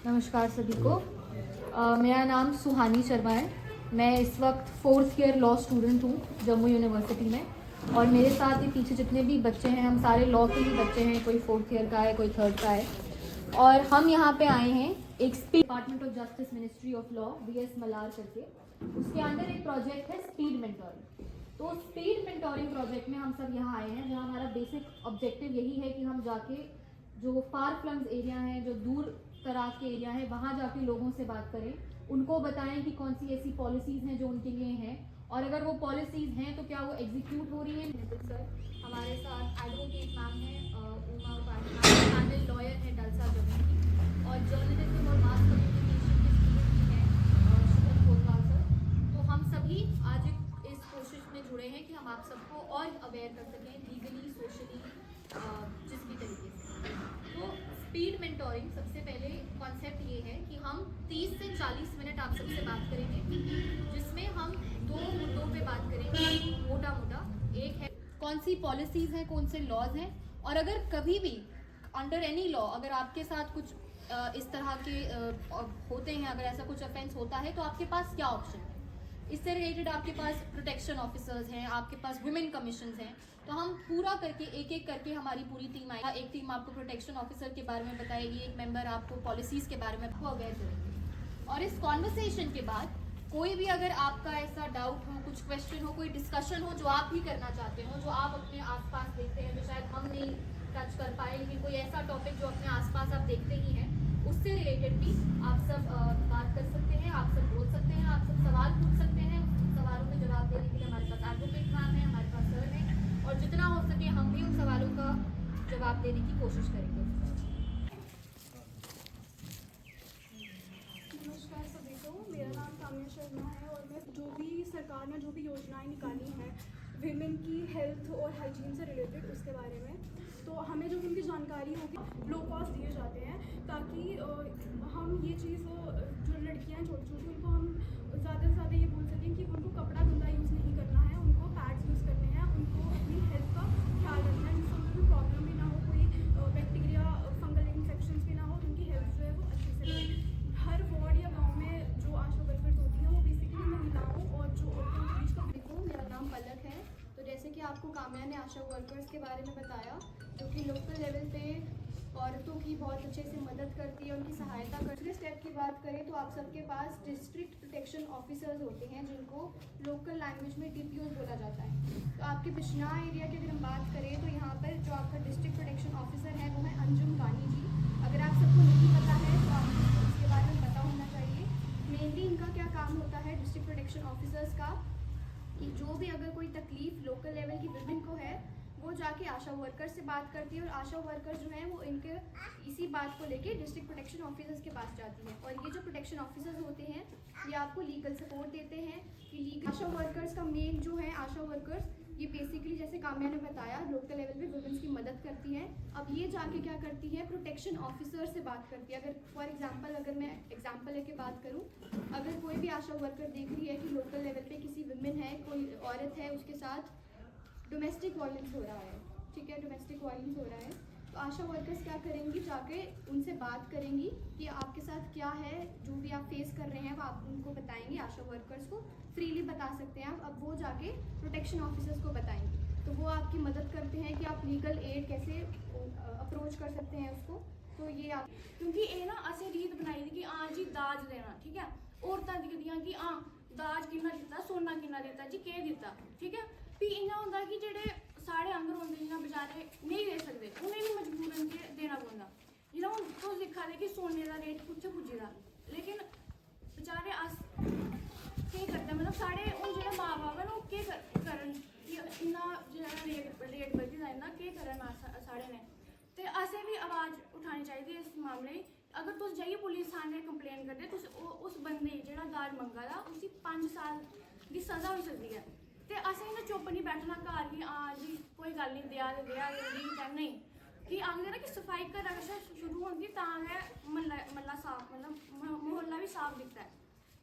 नमस्कार सभी को। मेरा नाम सुहानी शर्मा है। मैं इस वक्त 4th ईयर लॉ स्टूडेंट हूँ जम्मू यूनिवर्सिटी में, और मेरे साथ ही पीछे जितने भी बच्चे हैं हम सारे लॉ के ही बच्चे हैं। कोई 4th ईयर का है, कोई 3rd का है, और हम यहाँ पे आए हैं एक department of justice ministry of law BS मलार करके, उसके अंदर एक प्रोजेक्ट है स्पीड मेंटोरिंग। तो स्पीड मेंटोरिंग प्रोजेक्ट में हम सब यहाँ आए हैं, जहाँ हमारा बेसिक ऑब्जेक्टिव यही है कि हम जाके जो फार फ्लंग्स एरिया हैं, जो दूर दराज के एरिया हैं, वहाँ जाके लोगों से बात करें, उनको बताएं कि कौन सी ऐसी पॉलिसीज़ हैं जो उनके लिए हैं, और अगर वो पॉलिसीज़ हैं तो क्या वो एग्जीक्यूट हो रही हैं। सर हमारे साथ एडवोकेट मैम है उमा उपाध्याय, लॉयर है डलसा जमुई की, और जर्नलिज्म और मास कम्युनिकेशन के स्टूडेंट हैं शुभम कोतवाल सर। तो हम सभी आज इस कोशिश में जुड़े हैं कि हम आप सबको और अवेयर कर सकें लीगली, सोशली, जिस भी तरीके से। तो स्पीड मेंटोरिंग सबसे पहले कॉन्सेप्ट ये है कि हम 30 से 40 मिनट आप सबसे बात करेंगे, जिसमें हम 2 मुद्दों पे बात करेंगे मोटा मोटा। एक है कौन सी पॉलिसीज़ हैं, कौन से लॉज हैं, और अगर कभी भी अंडर एनी लॉ अगर आपके साथ कुछ इस तरह के होते हैं, अगर ऐसा कुछ ऑफेंस होता है तो आपके पास क्या ऑप्शन है। इससे रिलेटेड आपके पास प्रोटेक्शन ऑफिसर्स हैं, आपके पास वुमेन कमीशंस हैं। तो हम पूरा करके एक एक करके हमारी पूरी टीम आएगा। एक टीम आपको प्रोटेक्शन ऑफिसर के बारे में बताएगी, एक मेंबर आपको पॉलिसीज़ के बारे में अवेयर करेंगे। और इस कॉन्वर्सेशन के बाद कोई भी अगर आपका ऐसा डाउट हो, कुछ क्वेश्चन हो, कोई डिस्कशन हो जो आप भी करना चाहते हो, जो आप अपने आसपास देखते हैं, जो शायद हम नहीं टच कर पाए, लेकिन कोई ऐसा टॉपिक जो अपने आसपास आप देखते ही हैं, उससे रिलेटेड भी आप सब बात कर सकते हैं, आप सब बोल सकते हैं, आप सब सवाल पूछ सकते हैं। सवालों के जवाब देने के लिए हमारे पास एडवोकेट मैम है, हमारे पास सर है, और जितना हो सके हम भी उन सवालों का जवाब देने की कोशिश करेंगे। नमस्कार सभी को, मेरा नाम काम्या शर्मा है, और मैं जो भी सरकार ने जो भी योजनाएं निकाली हैं विमेन की हेल्थ और हाइजीन से रिलेटेड, उसके बारे में तो हमें जो उनकी जानकारी होगी लो कॉस्ट दिए जाते हैं, ताकि हम ये चीज़ जो लड़कियां छोटी छोटी उनको हम ज़्यादा से ज़्यादा ये बोल सकें कि उनको कपड़ा गंदा यूज़ नहीं करना है, उनको पैड्स यूज़ करने हैं, उनको अपनी हेल्थ का ख्याल रखना है, जिससे उनको कोई प्रॉब्लम भी ना हो, कोई बैक्टीरिया फंगल इन्फेक्शन भी ना हो, उनकी हेल्थ जो है वो अच्छे से रहे। हर वार्ड या गांव में जो आशा वर्कर्स होती हैं वो बेसिकली महिलाओं और जो औरतों के बीच का। देखो, मेरा नाम पलक है। तो जैसे कि आपको काम्या ने आशा वर्कर्स के बारे में बताया, जो कि लोकल लेवल पे औरतों की बहुत अच्छे से मदद करती है, उनकी सहायता करती है। दूसरे स्टेप की बात करें तो आप सबके पास डिस्ट्रिक्ट प्रोटेक्शन ऑफिसर्स होते हैं, जिनको लोकल लैंग्वेज में DPOs बोला जाता है। तो आपके बिश्नाह एरिया की अगर हम बात करें तो यहाँ पर जो आपका डिस्ट्रिक्ट प्रोटेक्शन ऑफिसर है वो है अंजुम कानी जी। अगर आप सबको नहीं पता है तो आपको इसके बारे में पता होना चाहिए। मेनली इनका क्या काम होता है डिस्ट्रिक्ट प्रोटेक्शन ऑफिसर्स का, कि जो भी अगर कोई तकलीफ लोकल लेवल की विमेन को है वो जाके आशा वर्कर्स से बात करती है, और आशा वर्कर्स जो हैं वो इनके इसी बात को लेके डिस्ट्रिक्ट प्रोटेक्शन ऑफिसर्स के पास जाती है। और ये जो प्रोटेक्शन ऑफिसर्स होते हैं ये आपको लीगल सपोर्ट देते हैं कि लीगल आशा वर्कर्स का मेन जो है, आशा वर्कर्स ये बेसिकली जैसे काम्या ने बताया लोकल लेवल पे वुमेन्स की मदद करती है। अब ये जाके क्या करती है, प्रोटेक्शन ऑफिसर से बात करती है। अगर फॉर एग्जांपल अगर मैं एग्जांपल लेके बात करूं, अगर कोई भी आशा वर्कर देख रही है कि लोकल लेवल पे किसी वुमेन है, कोई औरत है, उसके साथ डोमेस्टिक वायलेंस हो रहा है, ठीक है, डोमेस्टिक वायलेंस हो रहा है, तो आशा वर्कर्स क्या करेंगी, जाके उनसे बात करेंगी कि आपके साथ क्या है, जो भी आप फेस कर रहे हैं वो आप उनको बताएंगे। आशा वर्कर्स को फ्रीली बता सकते हैं आप। अब वो जाके प्रोटेक्शन ऑफिसर्स को बताएंगे, तो वो आपकी मदद करते हैं कि आप लीगल एड कैसे अप्रोच कर सकते हैं उसको। तो ये आप, क्योंकि ये ना असें रीत बनाई दी कि हाँ जी दाज देना, ठीक है, औरतां दिखदियां कि हाँ दाज किन्ना दिता, सोना किन्ना दिता जी, केह् दिता, ठीक है। फ्ही इ'यां होंदा कि जेह्ड़े साढ़े आंगर होंदे जि'यां बेचारे नेईं देई सकदे, उ'नें बी मजबूरन के देना पौंदा। जि'यां हून तुस दिक्खा दे कि सोने दा रेट कुत्थै पुज्जे दा, लेकिन बेचारे अस केह् करदे, मतलब साढ़े हून जेह्ड़े मां बाप न ओह् केह् करन कि इन्ना जेह्ड़ा रेट बधी दा इन्ना केह् करन साढ़े ने। ते असें बी आवाज़ उठानी चाहिदी इस मामले च। अगर तुस जाइयै पुलिस थाने कंप्लेन करदे, तुस उस बंदे जेह्ड़ा दाज मंगा दा उसी 5 साल दी सज़ा होई सकदी है। ते असें इ'यां चुप्प नहीं बैठना घर कि हाँ जी कोई गल्ल नहीं, देआ दे नहीं, कि आखदे ना कि सफाई घरा कशा शुरू होंदी तां गै म्हल्ला साफ, मतलब म्हल्ला बी साफ दिखदा है।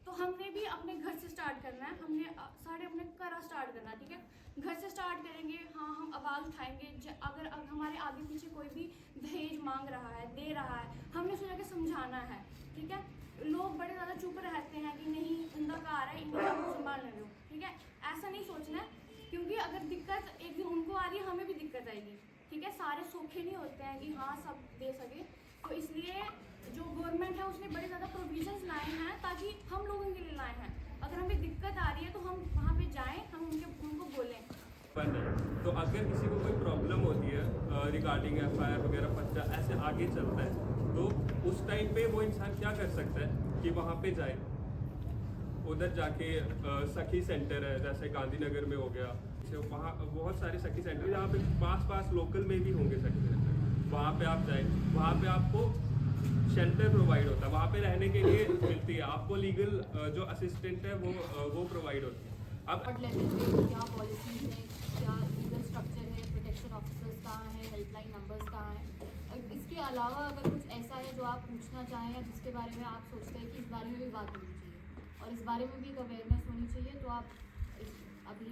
तो हमने भी अपने घर से स्टार्ट करना है, हमने सारे अपने घर स्टार्ट करना है, ठीक है। घर से स्टार्ट करेंगे, हाँ हम आवाज़ उठाएंगे। अगर हमारे आगे पीछे कोई भी दहेज मांग रहा है, दे रहा है, हमने उसे जाके समझाना है, ठीक है। लोग बड़े ज़्यादा चुप रहते हैं कि नहीं उनका कार है, इनको संभालने दो, ठीक है। ऐसा नहीं सोचना है, क्योंकि अगर दिक्कत एक दिन उनको आ रही है, हमें भी दिक्कत आएगी, ठीक है। सारे सौखे नहीं होते हैं कि हाँ सब दे सके, तो इसलिए जो गवर्नमेंट है उसने बड़े ज़्यादा प्रोविजंस लाए हैं ताकि हम लोगों के लिए लाए हैं। अगर हमें दिक्कत आ रही है तो हम वहाँ पे जाएं, हम उनको बोलें। तो अगर किसी को कोई प्रॉब्लम होती है रिगार्डिंग FIR वगैरह पर्चा ऐसे आगे चलता है, तो उस टाइम पे वो इंसान क्या कर सकता है कि वहाँ पे जाए, उधर जाके सखी सेंटर है जैसे गांधीनगर में हो गया, वहाँ बहुत सारे सखी सेंटर जहाँ पे पास लोकल में भी होंगे सखी सेंटर, वहाँ पे आप जाए, वहाँ पे आपको शेल्टर प्रोवाइड होता है, वहाँ पे रहने के लिए मिलती है आपको, लीगल जो असिस्टेंट है वो प्रोवाइड होती है। अब वॉर्ड लेवल पे क्या पॉलिसीज हैं, क्या लीगल स्ट्रक्चर है, प्रोटेक्शन ऑफिसर्स कहाँ हैं, हेल्पलाइन नंबर्स कहाँ हैं। और इसके अलावा अगर कुछ ऐसा है जो आप पूछना चाहें या जिसके बारे में आप सोचते हैं कि इस बारे में भी बात होनी चाहिए और इस बारे में भी एक अवेयरनेस होनी चाहिए, तो आप अभी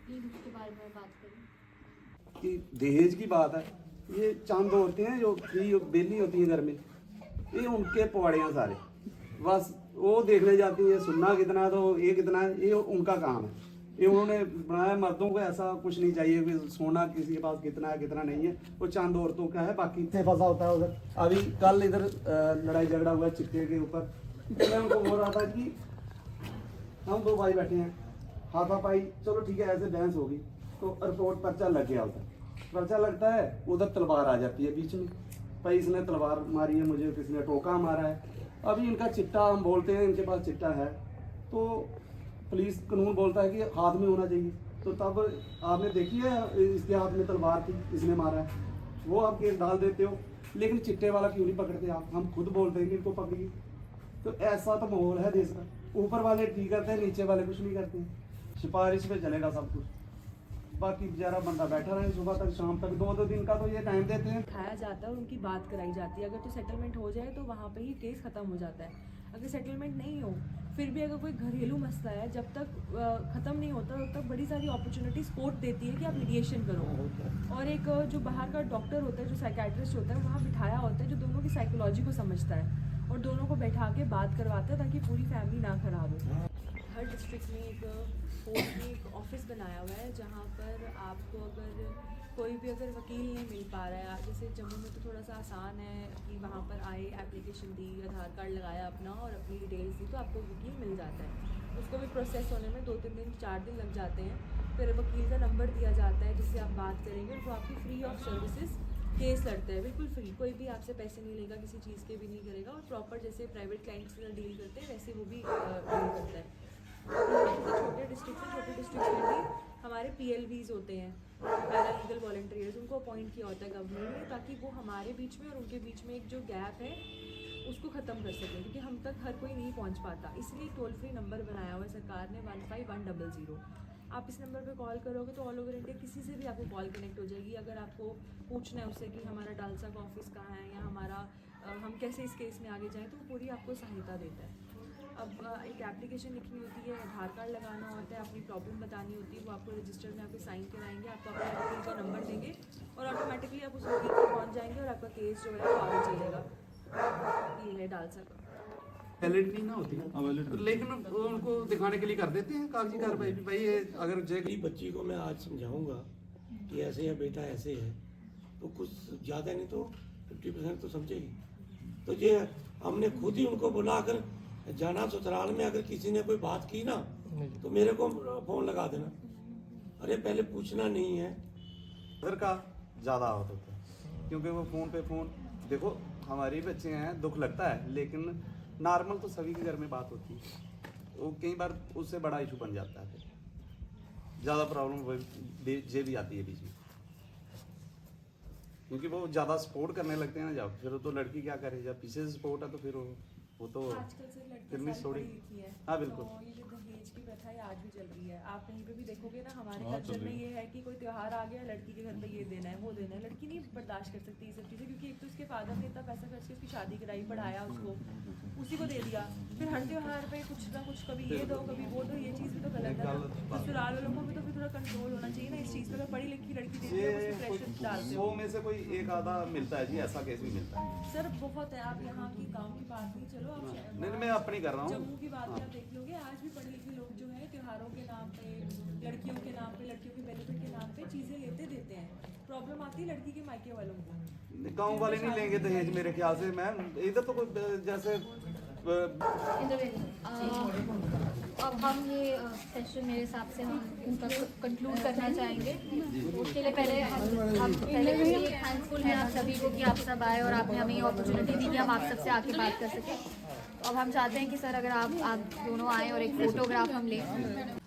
प्लीज़ उसके बारे में बात करें। कि दहेज की बात है, ये चंद औरतें हैं जो फ्री बेली होती हैं घर में, ये उनके पवाड़ियाँ सारे बस वो देखने जाती है, सुनना कितना है तो ये कितना है, ये उनका काम है। ये उन्होंने बनाया, मर्दों को ऐसा कुछ नहीं चाहिए कि सोना किसी के पास कितना है कितना नहीं है, वो चंद औरतों का है, बाकी से फंसा होता है उधर। अभी कल इधर लड़ाई झगड़ा हुआ चिट्टे के ऊपर, तो मैं उनको बोल रहा था कि हम दो भाई बैठे हैं, हाथापाई चलो ठीक है ऐसे बहस होगी, तो रिपोर्ट पर्चा लग गया उधर, पर्चा लगता है उधर तलवार आ जाती है बीच में, भाई इसने तलवार मारी है मुझे, किसी ने टोका मारा है। अभी इनका चिट्टा, हम बोलते हैं इनके पास चिट्टा है, तो पुलिस कानून बोलता है कि हाथ में होना चाहिए, तो तब आपने देखी है इसके हाथ में तलवार थी, इसने मारा है, वो आप केस डाल देते हो, लेकिन चिट्टे वाला क्यों नहीं पकड़ते आप? हम खुद बोलते हैं कि इनको पकड़िए। तो ऐसा तो माहौल है देश का, ऊपर वाले ठीक करते हैं, नीचे वाले कुछ नहीं करते हैं, सिफारिश पे चलेगा सब कुछ, बाकी बेचारा बंदा बैठा रहे सुबह तक शाम तक, 2-2 दिन का तो ये टाइम देते हैं। खाया जाता है और उनकी बात कराई जाती है, अगर तो सेटलमेंट हो जाए तो वहाँ पे ही केस ख़त्म हो जाता है। अगर सेटलमेंट नहीं हो, फिर भी अगर कोई घरेलू मसला है, जब तक ख़त्म नहीं होता तब तक बड़ी सारी अपॉर्चुनिटीज़ कोर्ट देती है कि आप मीडिएशन करो। और एक जो बाहर का डॉक्टर होता है, जो साइकेट्रिस्ट होता है, वहाँ बिठाया होता है जो दोनों की साइकोलॉजी को समझता है और दोनों को बैठा के बात करवाता है ताकि पूरी फैमिली ना ख़राब हो। हर डिस्ट्रिक्ट में एक कोर्ट में एक ऑफिस बनाया हुआ है जहाँ पर आपको अगर कोई भी अगर वकील नहीं मिल पा रहा है, जैसे जम्मू में तो थोड़ा सा आसान है कि वहाँ पर आए, एप्लीकेशन दी, आधार कार्ड लगाया अपना और अपनी डिटेल्स दी, तो आपको वकील मिल जाता है। उसको भी प्रोसेस होने में 2-3 दिन 4 दिन लग जाते हैं। फिर वकील का नंबर दिया जाता है जिससे आप बात करेंगे और वो आपकी फ्री ऑफ सर्विसेज केस लड़ता है, बिल्कुल फ्री, कोई भी आपसे पैसे नहीं लेगा, किसी चीज़ के भी नहीं करेगा, और प्रॉपर जैसे प्राइवेट क्लाइंट्स से डील करते हैं वैसे वो भी डील करता है। छोटे डिस्ट्रिक्ट में भी हमारे PLVs होते हैं, पैरा लीगल वॉलंटियर्स, उनको अपॉइंट किया होता है गवर्नमेंट ने ताकि वो हमारे बीच में और उनके बीच में एक जो गैप है उसको ख़त्म कर सकें, क्योंकि हम तक हर कोई नहीं पहुंच पाता। इसलिए टोल फ्री नंबर बनाया हुआ है सरकार ने 15100। आप इस नंबर पे कॉल करोगे तो ऑल ओवर इंडिया किसी से भी आपको कॉल कनेक्ट हो जाएगी। अगर आपको पूछना है उससे कि हमारा डालसा का ऑफिस कहाँ है या हमारा हम कैसे इस केस में आगे जाएँ, तो वो पूरी आपको सहायता देता है। अब एक एप्लीकेशन लिखनी होती है, आधार कार्ड लगाना होता है, अपनी प्रॉब्लम बतानी होती है, वो आपको रजिस्टर में आपको साइन कराएंगे, आपको अपने वकील का नंबर देंगे और ऑटोमेटिकली आप उस वकील पर पहुँच जाएंगे और आपका केस जो है वो आगे चलेगा। ये है डालसा का। वैलिडिटी ना होती है, लेकिन उनको दिखाने के लिए कर देते हैं कागजी कार्रवाई भी। भाई ये अगर मेरी बच्ची को मैं आज समझाऊंगा कि ऐसे है बेटा ऐसे है, तो कुछ ज़्यादा नहीं तो 50% तो समझेगी। तो ये हमने खुद ही उनको बुलाकर जाना ससुराल में, अगर किसी ने कोई बात की ना तो मेरे को फ़ोन लगा देना, अरे पहले पूछना नहीं है। घर का ज़्यादा होता है क्योंकि वो फ़ोन पे फ़ोन, देखो हमारे बच्चे हैं, दुख लगता है, लेकिन नॉर्मल तो सभी के घर में बात होती है, वो कई बार उससे बड़ा इशू बन जाता है, ज़्यादा प्रॉब्लम जे भी आती है बीच में, क्योंकि वो ज़्यादा सपोर्ट करने लगते हैं ना। जब फिर तो लड़की क्या करे, जब पीछे से सपोर्ट है तो फिर वो वो तो आजकल से लड़कियां फिल्मी सारी स्टोरी। पढ़ी लिखी है। हाँ, बिल्कुल। तो ये जो दहेज की प्रथा है आज भी चल रही है। आप कहीं पे भी देखोगे ना, हमारे कल्चर में ये है कि कोई त्योहार आ गया, लड़की के घर पे ये देना है, वो देना है। लड़की नहीं बर्दाश्त कर सकती ये सब चीज़ें, क्योंकि एक तो उसके फादर ने इतना पैसा खर्च के उसकी शादी कराई, पढ़ाया उसको, उसी को दे दिया। फिर हर त्योहार पे कुछ ना कुछ, कभी ये दो कभी वो दो, ये चीज़ भी तो गलत है ना। ससुराल वालों को भी तो फिर थोड़ा कंट्रोल होना चाहिए ना इस चीज़ पे। अगर पढ़ी लिखी लड़की देती है, ये उसको प्रेशर डालते 100 हो। में से कोई एक आधा मिलता है जी, ऐसा केस भी मिलता है। सर बहुत है, आप यहाँ की गांव की बात नहीं, चलो आप नहीं, मैं अपनी कर रहा हूँ। जम्मू की बात भी आप देख लोगे, आज भी पढ़े लिखे लोग जो है त्योहारों के नाम पे, लड़कियों के नाम पे, लड़कियों के बेनिफिट के नाम पे चीजें लेते देते हैं। प्रॉब्लम आती है लड़की के मायके वालों को। गांव वाले नहीं लेंगे दहेज मेरे ख्याल से मैम। इधर तो कोई जैसे इंद्रवेणी, अब हम ये सेशन मेरे हिसाब से हम कंक्लूड करना चाहेंगे। उसके लिए पहले हम पहले भी थैंकफुल हैं आप सभी को कि आप सब आए और आपने हमें अपॉर्चुनिटी दी कि हम आप सबसे आके बात कर सकें। अब हम चाहते हैं कि सर अगर आप दोनों आए और एक फ़ोटोग्राफ हम लें